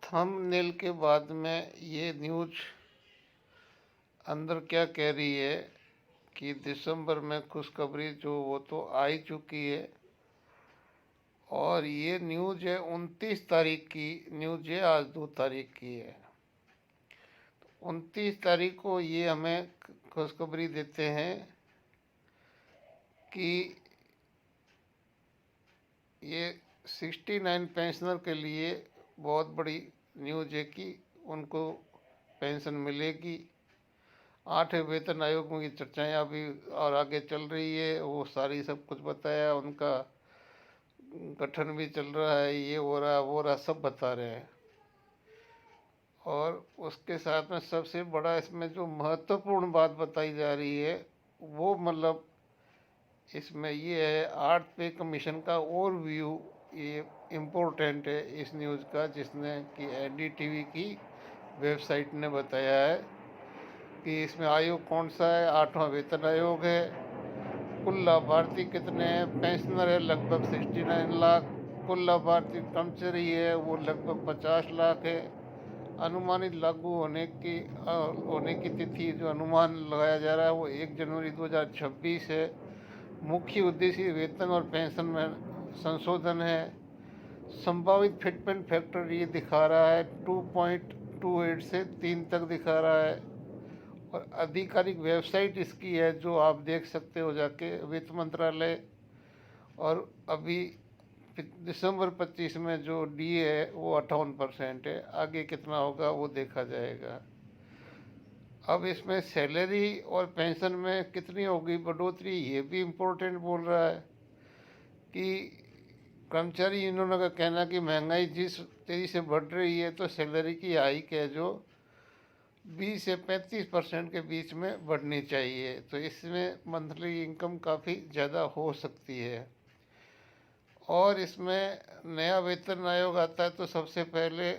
Thumbnail के बाद में ये न्यूज़ अंदर क्या कह रही है कि दिसंबर में खुशखबरी जो वो तो आ ही चुकी है। और ये न्यूज़ है 29 तारीख की न्यूज़ है, आज 2 तारीख की है। 29 तारीख को ये हमें खुशखबरी देते हैं कि ये 69 पेंशनर के लिए बहुत बड़ी न्यूज़ है कि उनको पेंशन मिलेगी। 8वें वेतन आयोग में की चर्चाएं अभी और आगे चल रही है, वो सारी सब कुछ बताया, उनका गठन भी चल रहा है, ये हो रहा वो रहा सब बता रहे हैं। और उसके साथ में सबसे बड़ा इसमें जो महत्वपूर्ण बात बताई जा रही है वो मतलब इसमें ये है 8 पे कमीशन का ओवरव्यू। ये इम्पोर्टेंट है इस न्यूज़ का, जिसने कि एनडीटीवी की वेबसाइट ने बताया है कि इसमें आयोग कौन सा है। 8वां वेतन आयोग है। कुल लाभार्थी कितने हैं? पेंशनर है लगभग 69 लाख। कुल लाभार्थी कर्मचारी है वो लगभग 50 लाख है। अनुमानित लागू होने की तिथि जो अनुमान लगाया जा रहा है वो 1 जनवरी 2026 है। मुख्य उद्देश्य वेतन और पेंशन में संशोधन है। संभावित फिटमेंट फैक्टर ये दिखा रहा है 2.28 से 3 तक दिखा रहा है। और आधिकारिक वेबसाइट इसकी है जो आप देख सकते हो जाके, वित्त मंत्रालय। और अभी दिसंबर 25 में जो डीए है वो 58% है। आगे कितना होगा वो देखा जाएगा। अब इसमें सैलरी और पेंशन में कितनी होगी बढ़ोतरी, ये भी इम्पोर्टेंट बोल रहा है कि कर्मचारी यूनियनों का कहना है कि महंगाई जिस तेज़ी से बढ़ रही है तो सैलरी की हाइक है जो 20 से 35% के बीच में बढ़नी चाहिए। तो इसमें मंथली इनकम काफ़ी ज़्यादा हो सकती है। और इसमें नया वेतन आयोग आता है तो सबसे पहले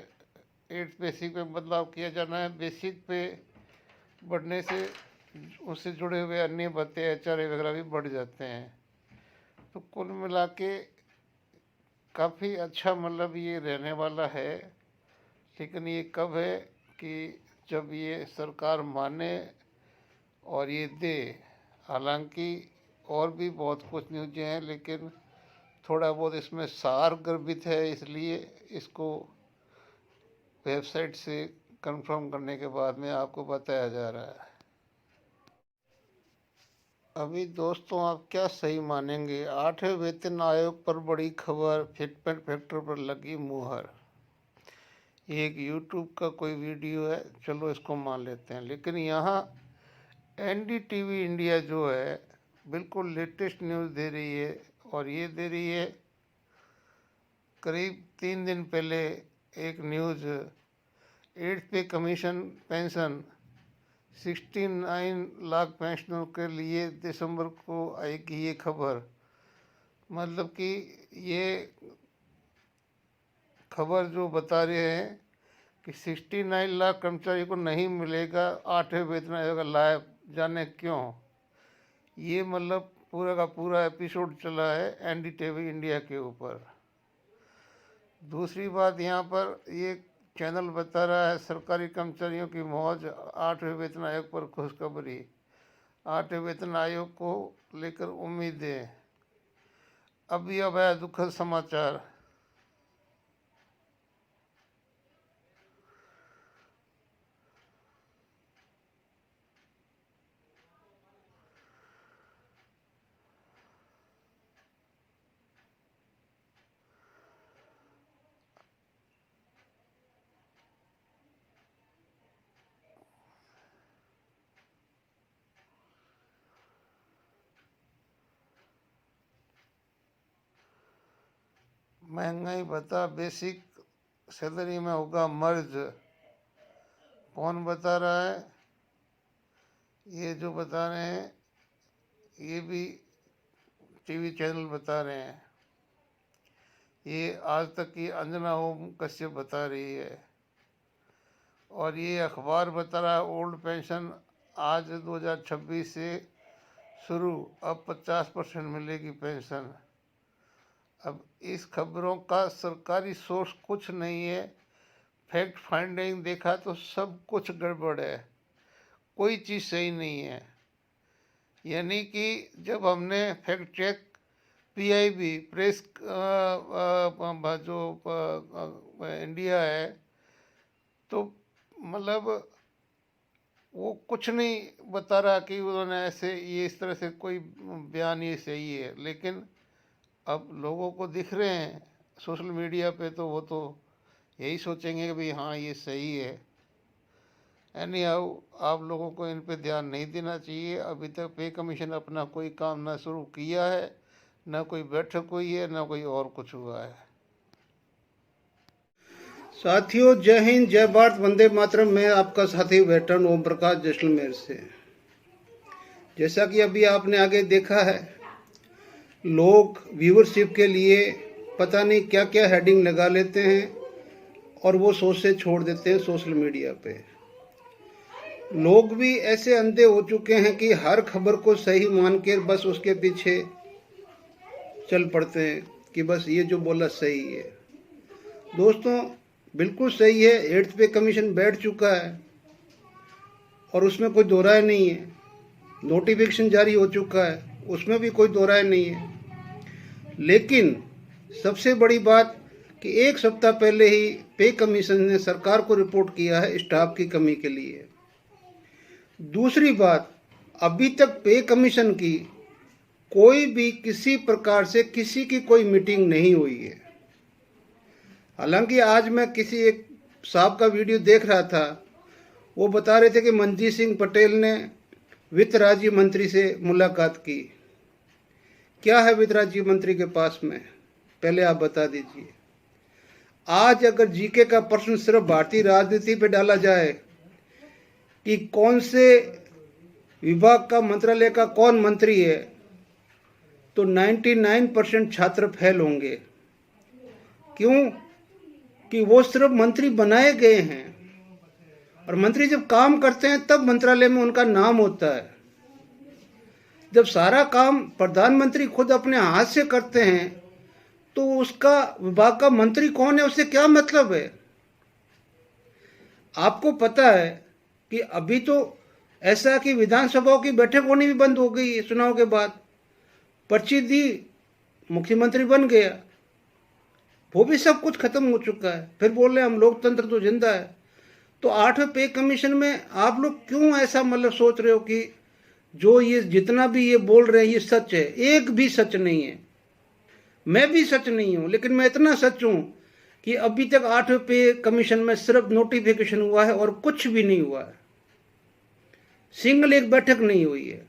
8 बेसिक पे बदलाव किया जाना है। बेसिक पे बढ़ने से उससे जुड़े हुए अन्य भत्ते एचआरए वगैरह भी बढ़ जाते हैं। तो कुल मिला के काफ़ी अच्छा मतलब ये रहने वाला है। लेकिन ये कब है कि जब ये सरकार माने और ये दे। हालांकि और भी बहुत कुछ न्यूज़ें हैं लेकिन थोड़ा बहुत इसमें सार गर्भित है, इसलिए इसको वेबसाइट से कंफर्म करने के बाद में आपको बताया जा रहा है। अभी दोस्तों आप क्या सही मानेंगे, 8वें वेतन आयोग पर बड़ी खबर, फिटमेंट फैक्टर पर लगी मुहर। ये एक यूट्यूब का कोई वीडियो है, चलो इसको मान लेते हैं। लेकिन यहाँ एनडीटीवी इंडिया जो है बिल्कुल लेटेस्ट न्यूज़ दे रही है। और ये दे रही है करीब 3 दिन पहले एक न्यूज़, 8 पे कमीशन पेंशन 69 लाख पेंशनरों के लिए दिसंबर को आएगी ये खबर। मतलब कि ये खबर जो बता रहे हैं कि 69 लाख कर्मचारी को नहीं मिलेगा 8वें वेतन आयोग का लाभ, जाने क्यों। ये मतलब पूरा का पूरा एपिसोड चला है एनडीटीवी इंडिया के ऊपर। दूसरी बात यहाँ पर ये चैनल बता रहा है सरकारी कर्मचारियों की मौज, 8वें वेतन आयोग पर खुशखबरी। 8वें वेतन आयोग को लेकर उम्मीदें। अभी अब आया दुखद समाचार। महंगाई भत्ता बेसिक सैलरी में होगा मर्ज। कौन बता रहा है? ये जो बता रहे हैं ये भी टीवी चैनल बता रहे हैं। ये आज तक की अंजना ओम कश्यप बता रही है। और ये अखबार बता रहा है ओल्ड पेंशन आज 2026 से शुरू, अब 50% मिलेगी पेंशन। अब इस खबरों का सरकारी सोर्स कुछ नहीं है, फैक्ट फाइंडिंग देखा तो सब कुछ गड़बड़ है, कोई चीज़ सही नहीं है। यानी कि जब हमने फैक्ट चेक पीआईबी प्रेस जो इंडिया है, तो मतलब वो कुछ नहीं बता रहा कि उन्होंने ऐसे ये इस तरह से कोई बयान ये सही है। लेकिन अब लोगों को दिख रहे हैं सोशल मीडिया पे, तो वो तो यही सोचेंगे कि भाई हाँ ये सही है। एनी हाउ, आप लोगों को इन पे ध्यान नहीं देना चाहिए। अभी तक पे कमीशन अपना कोई काम ना शुरू किया है, ना कोई बैठक हुई है, ना कोई और कुछ हुआ है। साथियों, जय हिंद, जय भारत, वंदे मातरम। मैं आपका साथी वेटरन ओम प्रकाश जैसलमेर से। जैसा कि अभी आपने आगे देखा है, लोग व्यूअरशिप के लिए पता नहीं क्या क्या हेडिंग लगा लेते हैं और वो सोच से छोड़ देते हैं सोशल मीडिया पे। लोग भी ऐसे अंधे हो चुके हैं कि हर खबर को सही मान के बस उसके पीछे चल पड़ते हैं कि बस ये जो बोला सही है। दोस्तों, बिल्कुल सही है, 8th पे कमीशन बैठ चुका है और उसमें कोई दो राय नहीं है। नोटिफिकेशन जारी हो चुका है, उसमें भी कोई दो राय नहीं है। लेकिन सबसे बड़ी बात कि एक सप्ताह पहले ही पे कमीशन ने सरकार को रिपोर्ट किया है स्टाफ की कमी के लिए। दूसरी बात, अभी तक पे कमीशन की कोई भी किसी प्रकार से किसी की कोई मीटिंग नहीं हुई है। हालांकि आज मैं किसी एक साहब का वीडियो देख रहा था, वो बता रहे थे कि मनजीत सिंह पटेल ने वित्त राज्य मंत्री से मुलाकात की। क्या है वित्त राज्य मंत्री के पास में, पहले आप बता दीजिए। आज अगर जीके का प्रश्न सिर्फ भारतीय राजनीति पे डाला जाए कि कौन से विभाग का, मंत्रालय का कौन मंत्री है, तो 99% छात्र फेल होंगे। क्यों? कि वो सिर्फ मंत्री बनाए गए हैं, और मंत्री जब काम करते हैं तब मंत्रालय में उनका नाम होता है। जब सारा काम प्रधानमंत्री खुद अपने हाथ से करते हैं तो उसका विभाग का मंत्री कौन है, उससे क्या मतलब है? आपको पता है कि अभी तो ऐसा कि विधानसभाओं की बैठक होनी भी बंद हो गई है। चुनाव के बाद पर्ची दी, मुख्यमंत्री बन गया, वो भी सब कुछ खत्म हो चुका है। फिर बोल रहे हम लोकतंत्र तो जिंदा है। तो 8वें पे कमीशन में आप लोग क्यों ऐसा मतलब सोच रहे हो कि जो ये जितना भी ये बोल रहे हैं ये सच है? एक भी सच नहीं है। मैं भी सच नहीं हूं, लेकिन मैं इतना सच हूं कि अभी तक 8वें पे कमीशन में सिर्फ नोटिफिकेशन हुआ है और कुछ भी नहीं हुआ है। सिंगल एक बैठक नहीं हुई है।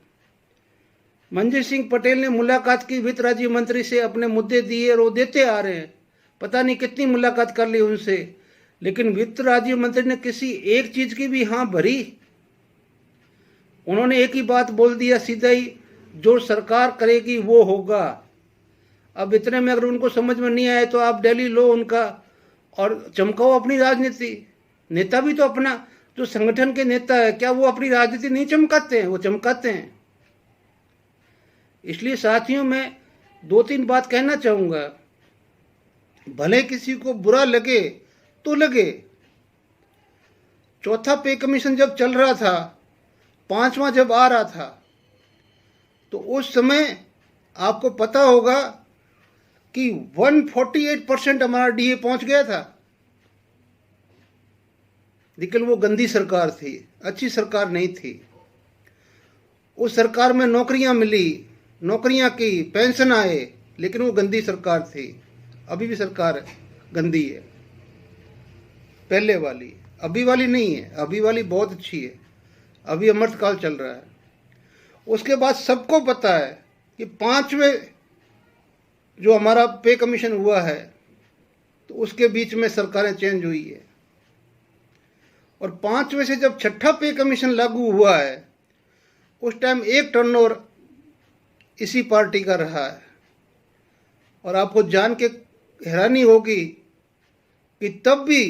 मनजीत सिंह पटेल ने मुलाकात की वित्त राज्य मंत्री से, अपने मुद्दे दिए और वो देते आ रहे हैं। पता नहीं कितनी मुलाकात कर ली उनसे, लेकिन वित्त राज्य मंत्री ने किसी एक चीज की भी हाँ भरी? उन्होंने एक ही बात बोल दिया सीधा ही, जो सरकार करेगी वो होगा। अब इतने में अगर उनको समझ में नहीं आए तो आप दिल्ली लो उनका और चमकाओ अपनी राजनीति। नेता भी तो अपना, जो संगठन के नेता है, क्या वो अपनी राजनीति नहीं चमकाते हैं? वो चमकाते हैं। इसलिए साथियों, मैं 2-3 बात कहना चाहूंगा। भले किसी को बुरा लगे तो लगे। चौथा पे कमीशन जब चल रहा था, 5वां जब आ रहा था, तो उस समय आपको पता होगा कि 148% हमारा डीए पहुंच गया था। लेकिन वो गंदी सरकार थी, अच्छी सरकार नहीं थी। उस सरकार में नौकरियां मिली, नौकरियां की, पेंशन आए, लेकिन वो गंदी सरकार थी। अभी भी सरकार गंदी है, पहले वाली। अभी वाली नहीं है, अभी वाली बहुत अच्छी है। अभी अमृतकाल चल रहा है। उसके बाद सबको पता है कि 5वें जो हमारा पे कमीशन हुआ है, तो उसके बीच में सरकारें चेंज हुई है, और 5वें से जब 6ठा पे कमीशन लागू हुआ है, उस टाइम एक टर्नओवर इसी पार्टी का रहा है। और आपको जान के हैरानी होगी कि तब भी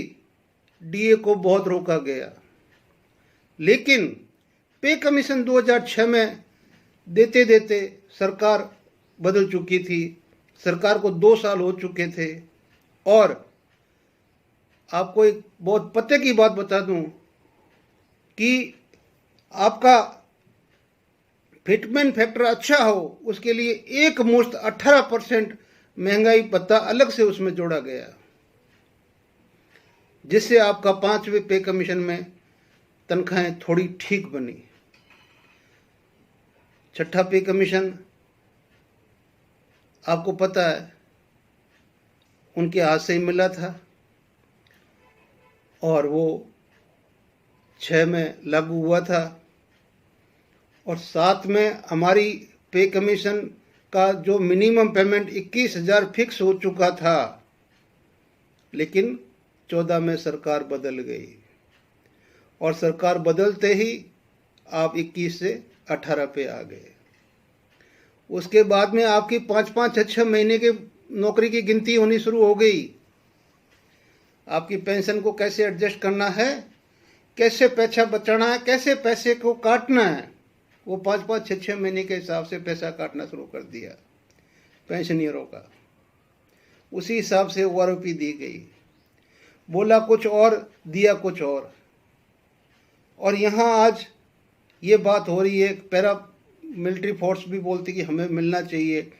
डीए को बहुत रोका गया। लेकिन पे कमीशन 2006 में देते देते सरकार बदल चुकी थी। सरकार को 2 साल हो चुके थे, और आपको एक बहुत पते की बात बता दूं कि आपका फिटमेंट फैक्टर अच्छा हो, उसके लिए एक मुश्त 18% महंगाई भत्ता अलग से उसमें जोड़ा गया, जिससे आपका 5वें पे कमीशन में तनख्वाहें थोड़ी ठीक बनी। 6ठा पे कमीशन आपको पता है उनके हाथ से ही मिला था और वो 6 में लागू हुआ था। और 7 में हमारी पे कमीशन का जो मिनिमम पेमेंट 21,000 फिक्स हो चुका था, लेकिन 14 में सरकार बदल गई और सरकार बदलते ही आप 21 से 18 पे आ गए। उसके बाद में आपकी 5-5, 6-6 महीने के नौकरी की गिनती होनी शुरू हो गई। आपकी पेंशन को कैसे एडजस्ट करना है, कैसे पैसा बचाना है, कैसे पैसे को काटना है, वो 5-5, 6-6 महीने के हिसाब से पैसा काटना शुरू कर दिया पेंशनियरों का। उसी हिसाब से ओआरओपी दी गई, बोला कुछ और दिया कुछ और यहाँ आज ये बात हो रही है, पैरा मिलिट्री फोर्स भी बोलती कि हमें मिलना चाहिए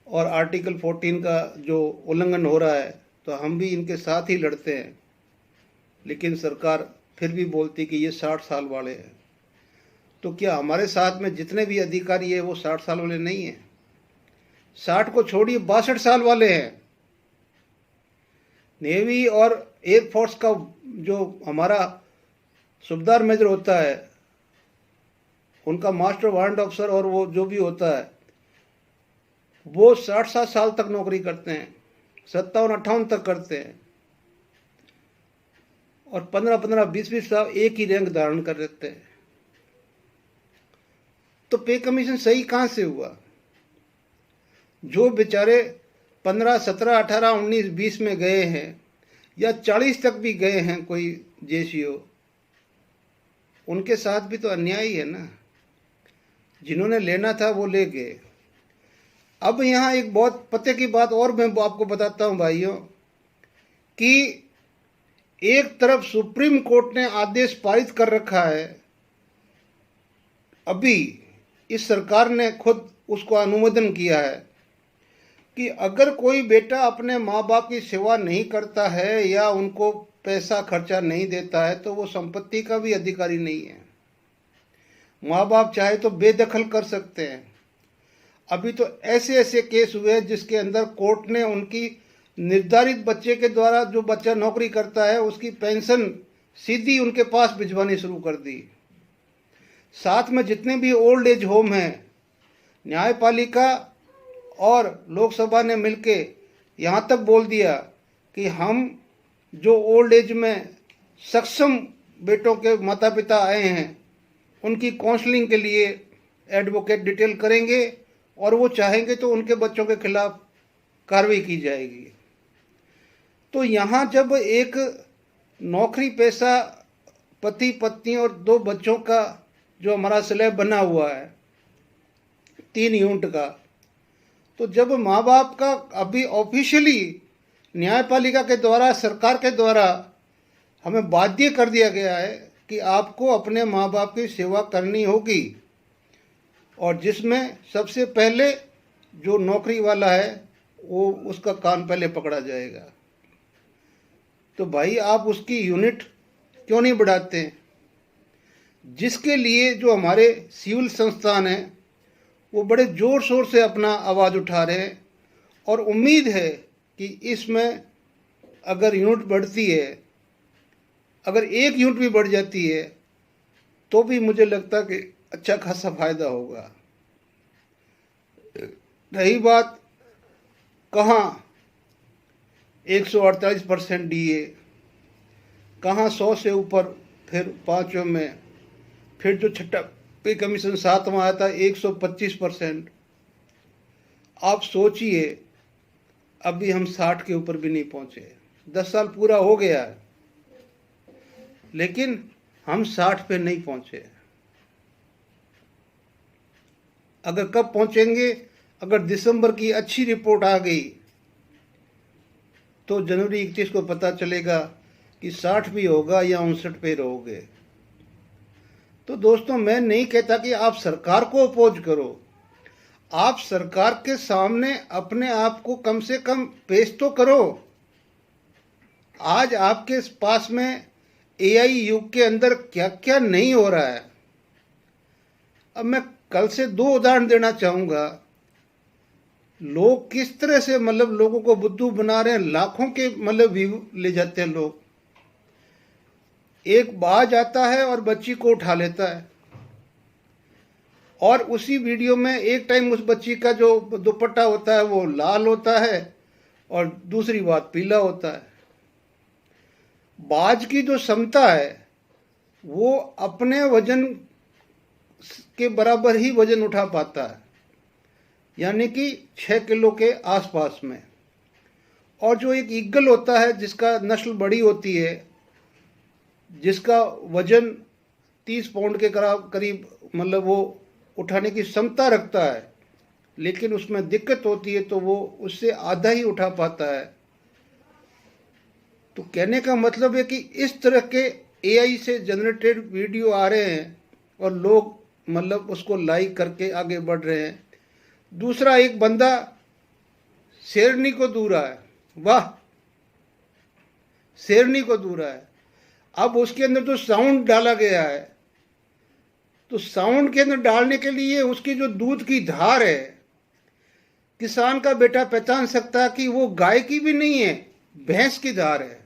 और आर्टिकल 14 का जो उल्लंघन हो रहा है तो हम भी इनके साथ ही लड़ते हैं, लेकिन सरकार फिर भी बोलती कि ये 60 साल वाले हैं। तो क्या हमारे साथ में जितने भी अधिकारी है वो 60 साल वाले नहीं हैं? 60 को छोड़िए, 62 साल वाले हैं। नेवी और एयरफोर्स का जो हमारा सूबेदार मेजर होता है, उनका मास्टर वारंट ऑफिसर और वो जो भी होता है, वो 60-60 साल तक नौकरी करते हैं, 57-58 तक करते हैं और 15-15, 20-20 साल एक ही रैंक धारण कर लेते हैं। तो पे कमीशन सही कहां से हुआ? जो बेचारे 15, 17, 18, 19, 20 में गए हैं या 40 तक भी गए हैं कोई जेसीओ, उनके साथ भी तो अन्याय ही है ना। जिन्होंने लेना था वो ले गए। अब यहाँ एक बहुत पते की बात और मैं आपको बताता हूं भाइयों, कि एक तरफ सुप्रीम कोर्ट ने आदेश पारित कर रखा है, अभी इस सरकार ने खुद उसको अनुमोदन किया है कि अगर कोई बेटा अपने माँ बाप की सेवा नहीं करता है या उनको पैसा खर्चा नहीं देता है तो वो संपत्ति का भी अधिकारी नहीं है। माँ बाप चाहे तो बेदखल कर सकते हैं। अभी तो ऐसे ऐसे केस हुए हैं जिसके अंदर कोर्ट ने उनकी निर्धारित बच्चे के द्वारा, जो बच्चा नौकरी करता है उसकी पेंशन सीधी उनके पास भिजवानी शुरू कर दी। साथ में जितने भी ओल्ड एज होम हैं, न्यायपालिका और लोकसभा ने मिलके यहाँ तक बोल दिया कि हम जो ओल्ड एज में सक्षम बेटों के माता पिता आए हैं उनकी काउंसलिंग के लिए एडवोकेट डिटेल करेंगे और वो चाहेंगे तो उनके बच्चों के खिलाफ कार्रवाई की जाएगी। तो यहाँ जब एक नौकरी पेशा पति पत्नी और 2 बच्चों का जो हमारा स्लैब बना हुआ है 3 यूनिट का, तो जब माँ बाप का अभी ऑफिशियली न्यायपालिका के द्वारा, सरकार के द्वारा हमें बाध्य कर दिया गया है कि आपको अपने माँ बाप की सेवा करनी होगी, और जिसमें सबसे पहले जो नौकरी वाला है वो उसका कान पहले पकड़ा जाएगा, तो भाई आप उसकी यूनिट क्यों नहीं बढ़ाते हैं? जिसके लिए जो हमारे सिविल संस्थान हैं वो बड़े ज़ोर शोर से अपना आवाज़ उठा रहे हैं और उम्मीद है कि इसमें अगर यूनिट बढ़ती है, अगर 1 यूनिट भी बढ़ जाती है तो भी मुझे लगता कि अच्छा खासा फायदा होगा। रही बात कहाँ 148% डीए, कहाँ 100 से ऊपर, फिर 5वें में, फिर जो 6ठा पे कमीशन 7वां आया था 125%। आप सोचिए अभी हम 60 के ऊपर भी नहीं पहुंचे। 10 साल पूरा हो गया है लेकिन हम 60 पे नहीं पहुंचे। अगर कब पहुंचेंगे? अगर दिसंबर की अच्छी रिपोर्ट आ गई तो जनवरी 31 को पता चलेगा कि 60 भी होगा या 59 पे रहोगे। तो दोस्तों, मैं नहीं कहता कि आप सरकार को अपोज करो, आप सरकार के सामने अपने आप को कम से कम पेश तो करो। आज आपके पास में एआई युग के अंदर क्या क्या नहीं हो रहा है। अब मैं कल से 2 उदाहरण देना चाहूंगा। लोग किस तरह से मतलब लोगों को बुद्धू बना रहे हैं, लाखों के मतलब व्यू ले जाते हैं लोग। एक बाज आता है और बच्ची को उठा लेता है, और उसी वीडियो में एक टाइम उस बच्ची का जो दुपट्टा होता है वो लाल होता है और दूसरी बात पीला होता है। बाज की जो क्षमता है वो अपने वजन के बराबर ही वजन उठा पाता है, यानी कि 6 किलो के आसपास में। और जो एक ईगल होता है जिसका नस्ल बड़ी होती है, जिसका वजन 30 पाउंड के करीब मतलब वो उठाने की क्षमता रखता है, लेकिन उसमें दिक्कत होती है तो वो उससे आधा ही उठा पाता है। तो कहने का मतलब है कि इस तरह के एआई से जनरेटेड वीडियो आ रहे हैं और लोग मतलब उसको लाइक करके आगे बढ़ रहे हैं। दूसरा, एक बंदा शेरनी को दू रहा है, वाह, शेरनी को दू रहा है। अब उसके अंदर जो साउंड डाला गया है, तो साउंड के अंदर डालने के लिए उसकी जो दूध की धार है, किसान का बेटा पहचान सकता है कि वो गाय की भी नहीं है, भैंस की धार है।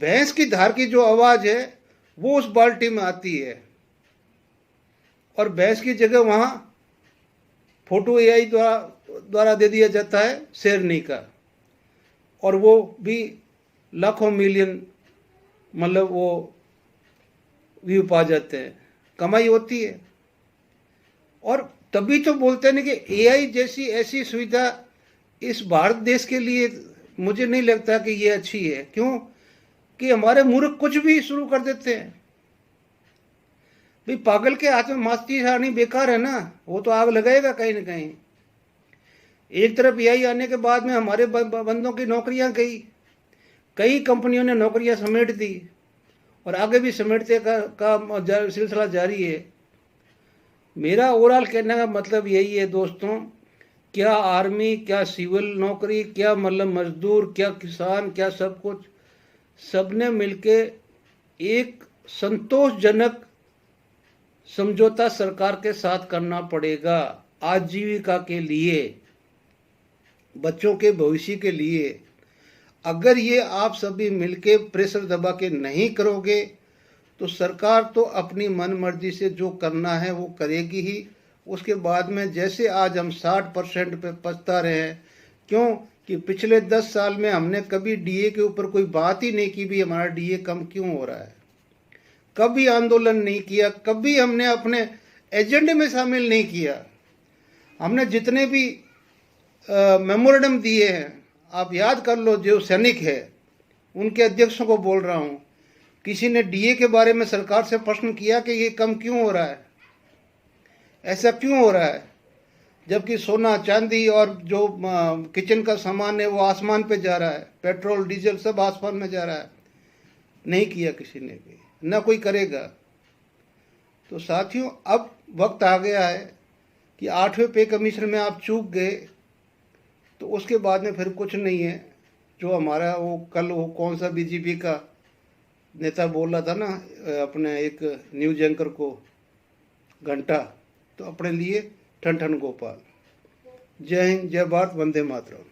भैंस की धार की जो आवाज है वो उस बाल्टी में आती है, और भैंस की जगह वहां फोटो एआई द्वारा दे दिया जाता है शेरनी का, और वो भी लाखों मिलियन मतलब वो व्यू पा जाते हैं, कमाई होती है। और तभी तो बोलते हैं ना कि एआई जैसी ऐसी सुविधा इस भारत देश के लिए मुझे नहीं लगता कि ये अच्छी है। क्यों? कि हमारे मूर्ख कुछ भी शुरू कर देते हैं। भाई, पागल के हाथ में मास्ती छानी बेकार है ना, वो तो आग लगाएगा कहीं ना कहीं। एक तरफ एआई आने के बाद में हमारे बंदों की नौकरियां गई, कई कंपनियों ने नौकरियां समेट दी, और आगे भी समेटने का सिलसिला जारी है। मेरा ओवरऑल कहने का मतलब यही है दोस्तों, क्या आर्मी, क्या सिविल नौकरी, क्या मतलब मजदूर, क्या किसान, क्या सब कुछ, सबने मिलके एक संतोषजनक समझौता सरकार के साथ करना पड़ेगा, आजीविका के लिए, बच्चों के भविष्य के लिए। अगर ये आप सभी मिलके प्रेशर दबा के नहीं करोगे तो सरकार तो अपनी मनमर्जी से जो करना है वो करेगी ही। उसके बाद में जैसे आज हम 60% पे पछता रहे हैं, क्यों कि पिछले 10 साल में हमने कभी डीए के ऊपर कोई बात ही नहीं की भी हमारा डीए कम क्यों हो रहा है। कभी आंदोलन नहीं किया, कभी हमने अपने एजेंडे में शामिल नहीं किया। हमने जितने भी मेमोरेंडम दिए हैं, आप याद कर लो, जो सैनिक है उनके अध्यक्षों को बोल रहा हूं, किसी ने डीए के बारे में सरकार से प्रश्न किया कि ये कम क्यों हो रहा है, ऐसा क्यों हो रहा है, जबकि सोना चांदी और जो किचन का सामान है वो आसमान पे जा रहा है, पेट्रोल डीजल सब आसमान में जा रहा है। नहीं किया किसी ने भी, ना कोई करेगा। तो साथियों, अब वक्त आ गया है कि 8वें पे कमीशन में आप चूक गए तो उसके बाद में फिर कुछ नहीं है। जो हमारा वो कल वो कौन सा बीजेपी का नेता बोल रहा था ना अपने एक न्यूज एंकर को घंटा, तो अपने लिए ठन ठन गोपाल। जय हिंद, जय भारत, वंदे मातरम।